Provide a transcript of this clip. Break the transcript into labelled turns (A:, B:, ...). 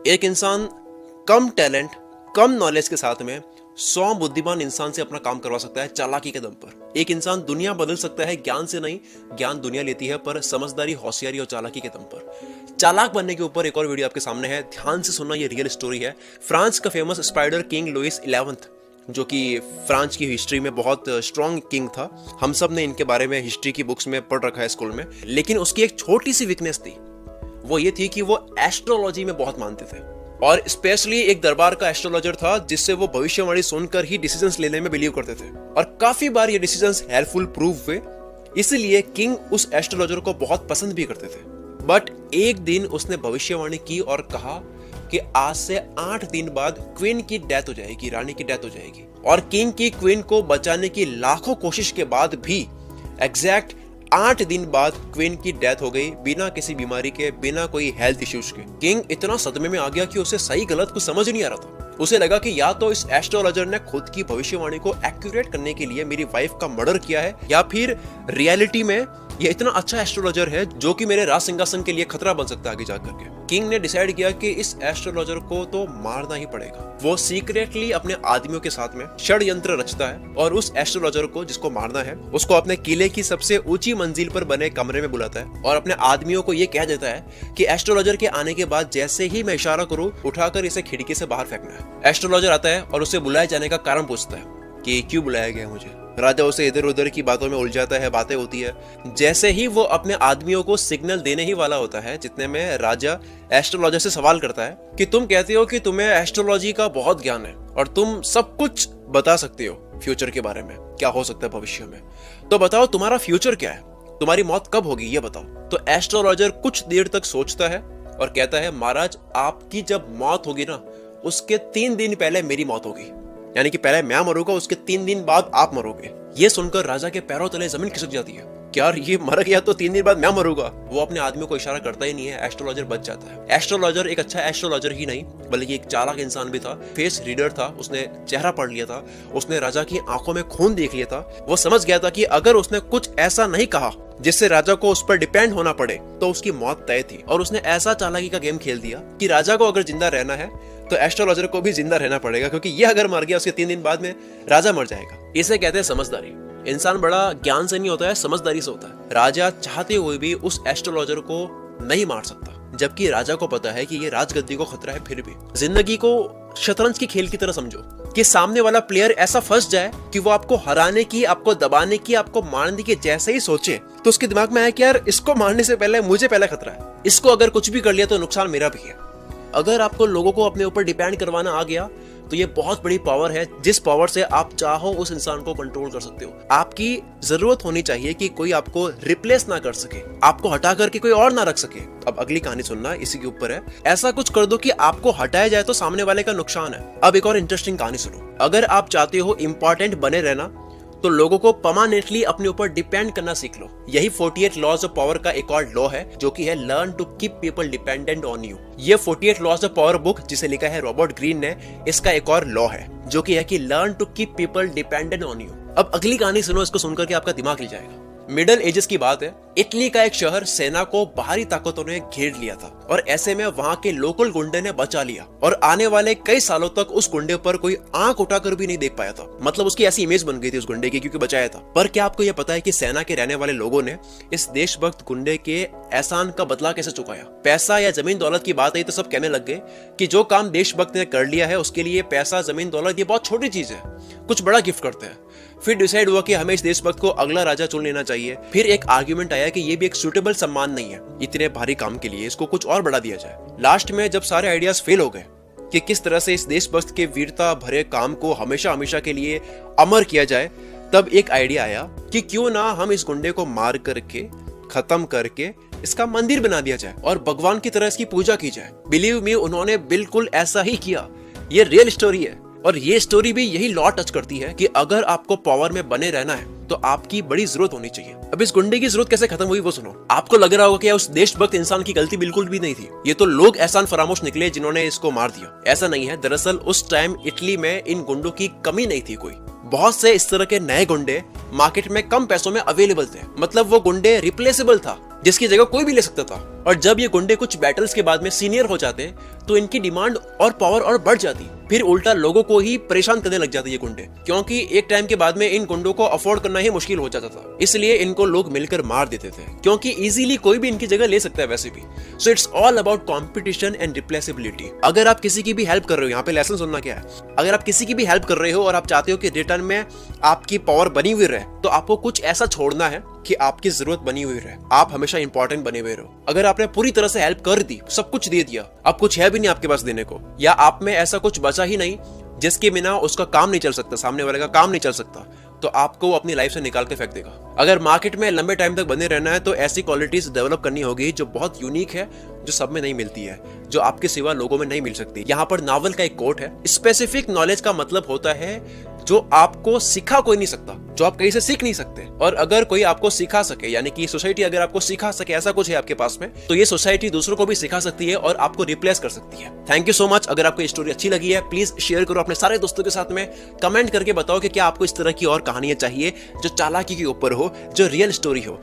A: एक इंसान कम टैलेंट, कम नॉलेज के साथ में 100 बुद्धिमान इंसान से अपना काम करवा सकता है चालाकी के दम पर। एक इंसान दुनिया बदल सकता है ज्ञान से नहीं, ज्ञान दुनिया लेती है पर समझदारी, होशियारी और चालाकी के दम पर। चालाक बनने के ऊपर एक और वीडियो आपके सामने है, ध्यान से सुनना, ये रियल स्टोरी है। फ्रांस का famous spider king Louis 11th, जो कि फ्रांस की हिस्ट्री में बहुत स्ट्रॉन्ग किंग था। हम सब ने इनके बारे में हिस्ट्री की बुक्स में पढ़ रखा है स्कूल में। लेकिन उसकी एक छोटी सी वीकनेस थी, वो ये थी कि वो एस्ट्रोलॉजी में बहुत मानते थे और स्पेशली एक दरबार का एस्ट्रोलॉजर था जिससे वो भविष्यवाणी सुनकर ही डिसीजंस लेने में बिलीव करते थे और काफी बार ये डिसीजंस हेल्पफुल प्रूव हुए। इसलिए किंग उस एस्ट्रोलॉजर को बहुत पसंद भी करते थे। बट एक दिन उसने भविष्यवाणी की और कहा कि आज से 8 दिन बाद क्वीन की डेथ हो जाएगी, रानी की डेथ हो जाएगी। और किंग की क्वीन को बचाने की लाखों कोशिश के बाद भी एग्जैक्ट 8 दिन बाद क्वीन की डेथ हो गई, बिना किसी बीमारी के, बिना कोई हेल्थ इश्यूज के। किंग इतना सदमे में आ गया कि उसे सही गलत कुछ समझ नहीं आ रहा था। उसे लगा कि या तो इस एस्ट्रोलॉजर ने खुद की भविष्यवाणी को एक्यूरेट करने के लिए मेरी वाइफ का मर्डर किया है, या फिर रियलिटी में ये इतना अच्छा एस्ट्रोलॉजर है जो कि मेरे राज सिंहासन के लिए खतरा बन सकता है आगे जाकर के। किंग ने डिसाइड किया कि इस एस्ट्रोलॉजर को तो मारना ही पड़ेगा। वो सीक्रेटली अपने आदमियों के साथ में षड्यंत्र रचता है और उस एस्ट्रोलॉजर को जिसको मारना है उसको अपने किले की सबसे ऊंची मंजिल पर बने कमरे में बुलाता है और अपने आदमियों को ये कह देता है कि एस्ट्रोलॉजर के आने के बाद जैसे ही मैं इशारा करूं, उठाकर इसे खिड़की से बाहर फेंकना है। एस्ट्रोलॉजर आता है और उससे बुलाए जाने का कारण पूछता है कि क्यों बुलाया गया मुझे। राजा उसे इधर उधर की बातों में उलझाता है, बातें होती है। जैसे ही वो अपने आदमियों को सिग्नल देने ही वाला होता है, जितने में राजा एस्ट्रोलॉजर से सवाल करता है कि तुम कहते हो कि तुम्हें एस्ट्रोलॉजी का बहुत ज्ञान है और तुम सब कुछ बता सकते हो फ्यूचर के बारे में, क्या हो सकता है भविष्य में, तो बताओ तुम्हारा फ्यूचर क्या है, तुम्हारी मौत कब होगी ये बताओ। तो एस्ट्रोलॉजर कुछ देर तक सोचता है और कहता है, महाराज आपकी जब मौत होगी ना, उसके 3 दिन पहले मेरी मौत होगी, यानी कि पहले मैं मरूंगा, उसके 3 दिन बाद आप मरोगे। ये सुनकर राजा के पैरों तले जमीन खिसक जाती है। क्या ये मर गया तो 3 दिन बाद मैं मरूंगा। वो अपने आदमियों को इशारा करता ही नहीं है, एस्ट्रोलॉजर बच जाता है। एस्ट्रोलॉजर एक अच्छा एस्ट्रोलॉजर ही नहीं बल्कि एक चालाक इंसान भी था, फेस रीडर था, उसने चेहरा पढ़ लिया था, उसने राजा की आंखों में खून देख लिया था। वो समझ गया था कि अगर उसने कुछ ऐसा नहीं कहा जिससे राजा को उस पर डिपेंड होना पड़े तो उसकी मौत तय थी। और उसने ऐसा चालाकी का गेम खेल दिया कि राजा को अगर जिंदा रहना है तो एस्ट्रोलॉजर को भी जिंदा रहना पड़ेगा, क्योंकि ये अगर मर गया उसके 3 दिन बाद में राजा मर जाएगा। इसे कहते हैं समझदारी। इंसान बड़ा ज्ञान से नहीं होता है, समझदारी से होता है। राजा चाहते हुए भी उस एस्ट्रोलॉजर को नहीं मार सकता, जबकि राजा को पता है कि ये राजगद्दी को खतरा है। फिर भी जिंदगी को शतरंज की खेल की तरह समझो कि सामने वाला प्लेयर ऐसा फंस जाए कि वो आपको हराने की, आपको दबाने की, आपको मारने की जैसे ही सोचे तो उसके दिमाग में आया कि यार इसको मारने से पहले मुझे पहले खतरा है, इसको अगर कुछ भी कर लिया तो नुकसान मेरा भी है। अगर आपको लोगों को अपने ऊपर डिपेंड करवाना आ गया तो ये बहुत बड़ी पावर है, जिस पावर से आप चाहो उस इंसान को कंट्रोल कर सकते हो। आपकी जरूरत होनी चाहिए कि कोई आपको रिप्लेस ना कर सके, आपको हटा करके कोई और ना रख सके। अब अगली कहानी सुनना, इसी के ऊपर है। ऐसा कुछ कर दो कि आपको हटाया जाए तो सामने वाले का नुकसान है। अब एक और इंटरेस्टिंग कहानी सुनो। अगर आप चाहते हो इंपॉर्टेंट बने रहना तो लोगों को परमानेंटली अपने ऊपर डिपेंड करना सीख लो। यही 48 लॉज ऑफ पावर का एक और लॉ है, जो कि है learn to keep people dependent on you. ये 48 लॉज ऑफ पावर बुक जिसे लिखा है रॉबर्ट ग्रीन ने, इसका एक और लॉ है जो कि है कि learn to keep people dependent on you. अब अगली कहानी सुनो, इसको सुनकर के आपका दिमाग हिल जाएगा। मिडल एजेस की बात है। इटली का एक शहर सेना को बाहरी ताकतों ने घेर लिया था और ऐसे में वहां के लोकल गुंडे ने बचा लिया और आने वाले कई सालों तक उस गुंडे पर कोई आंख उठाकर भी नहीं देख पाया था। मतलब उसकी ऐसी इमेज बन गई थी उस गुंडे की, क्योंकि बचाया था। पर क्या आपको यह पता है कि सेना के रहने वाले लोगों ने इस देशभक्त गुंडे के एहसान का बदला कैसे चुकाया? पैसा या जमीन दौलत की बात आई तो सब कहने लग गए कि जो काम देशभक्त ने कर लिया है उसके लिए पैसा, जमीन दौलत ये बहुत छोटी चीज है, कुछ बड़ा गिफ्ट करते हैं। फिर डिसाइड हुआ कि हमें इस देशभक्त को अगला राजा चुन लेना चाहिए। फिर एक आर्ग्यूमेंट आया कि ये भी एक सूटेबल सम्मान नहीं है इतने भारी काम के लिए, इसको कुछ और बढ़ा दिया जाए। लास्ट में जब सारे आइडियाज फेल हो गए कि किस तरह से इस देशभक्त के वीरता भरे काम को हमेशा हमेशा के लिए अमर किया जाए, तब एक आइडिया आया कि क्यों ना हम इस गुंडे को मार करके, खत्म करके इसका मंदिर बना दिया जाए और भगवान की तरह इसकी पूजा की जाए। बिलीव मी, उन्होंने बिल्कुल ऐसा ही किया। ये रियल स्टोरी है और ये स्टोरी भी यही लॉ टच करती है कि अगर आपको पावर में बने रहना है तो आपकी बड़ी जरूरत होनी चाहिए। अब इस गुंडे की जरूरत कैसे खत्म हुई वो सुनो। आपको लग रहा होगा कि उस देशभक्त इंसान की गलती बिल्कुल भी नहीं थी, ये तो लोग एहसान फरामोश निकले जिन्होंने इसको मार दिया। ऐसा नहीं है, दरअसल उस टाइम इटली में इन गुंडों की कमी नहीं थी कोई। बहुत से इस तरह के नए गुंडे मार्केट में कम पैसों में अवेलेबल थे। मतलब वो गुंडे रिप्लेसेबल था, जिसकी जगह कोई भी ले सकता था। और जब ये गुंडे कुछ बैटल्स के बाद में सीनियर हो जाते तो इनकी डिमांड और पावर और बढ़ जाती, फिर उल्टा लोगों को ही परेशान करने लग जाते ये गुंडे, क्योंकि एक टाइम के बाद में इन गुंडों को अफोर्ड करना ही मुश्किल हो जाता था। इसलिए इनको लोग मिलकर मार देते थे, क्योंकि इजीली कोई भी इनकी जगह ले सकता है वैसे भी। So it's all about competition and replaceability. अगर आप किसी की भी हेल्प कर रहे हो, यहाँ पे लेसन सुनना क्या है, अगर आप किसी की भी हेल्प कर रहे हो और आप चाहते हो कि रिटर्न में आपकी पावर बनी हुई रहे, तो आपको कुछ ऐसा छोड़ना है कि आपकी जरूरत बनी हुई रहे, आप हमेशा इंपॉर्टेंट बने हुए रहो। अगर आपने पूरी तरह से हेल्प कर दी, सब कुछ दे दिया, अब कुछ है भी नहीं आपके पास देने को, या आप में ऐसा कुछ बचा ही नहीं जिसके बिना उसका काम नहीं चल सकता, सामने वाले का काम नहीं चल सकता, तो आपको अपनी लाइफ से निकाल के फेंक देगा। अगर मार्केट में लंबे टाइम तक बने रहना है तो ऐसी क्वालिटीज डेवलप करनी होगी जो बहुत यूनिक है, जो सब में नहीं मिलती है, जो आपके सिवा लोगों में नहीं मिल सकती। यहाँ पर नावल का एक कोट है, स्पेसिफिक नॉलेज का मतलब होता है जो आपको सिखा कोई नहीं सकता, जो आप कहीं से सीख नहीं सकते। और अगर कोई आपको सिखा सके, यानी कि सोसाइटी अगर आपको सिखा सके, ऐसा कुछ है आपके पास में, तो ये सोसाइटी दूसरों को भी सिखा सकती है और आपको रिप्लेस कर सकती है। Thank you so much. अगर आपको ये स्टोरी अच्छी लगी है, प्लीज शेयर करो अपने सारे दोस्तों के साथ में, कमेंट करके बताओ कि क्या आपको इस तरह की और कहानियां चाहिए जो चालाकी के ऊपर हो, जो रियल स्टोरी हो।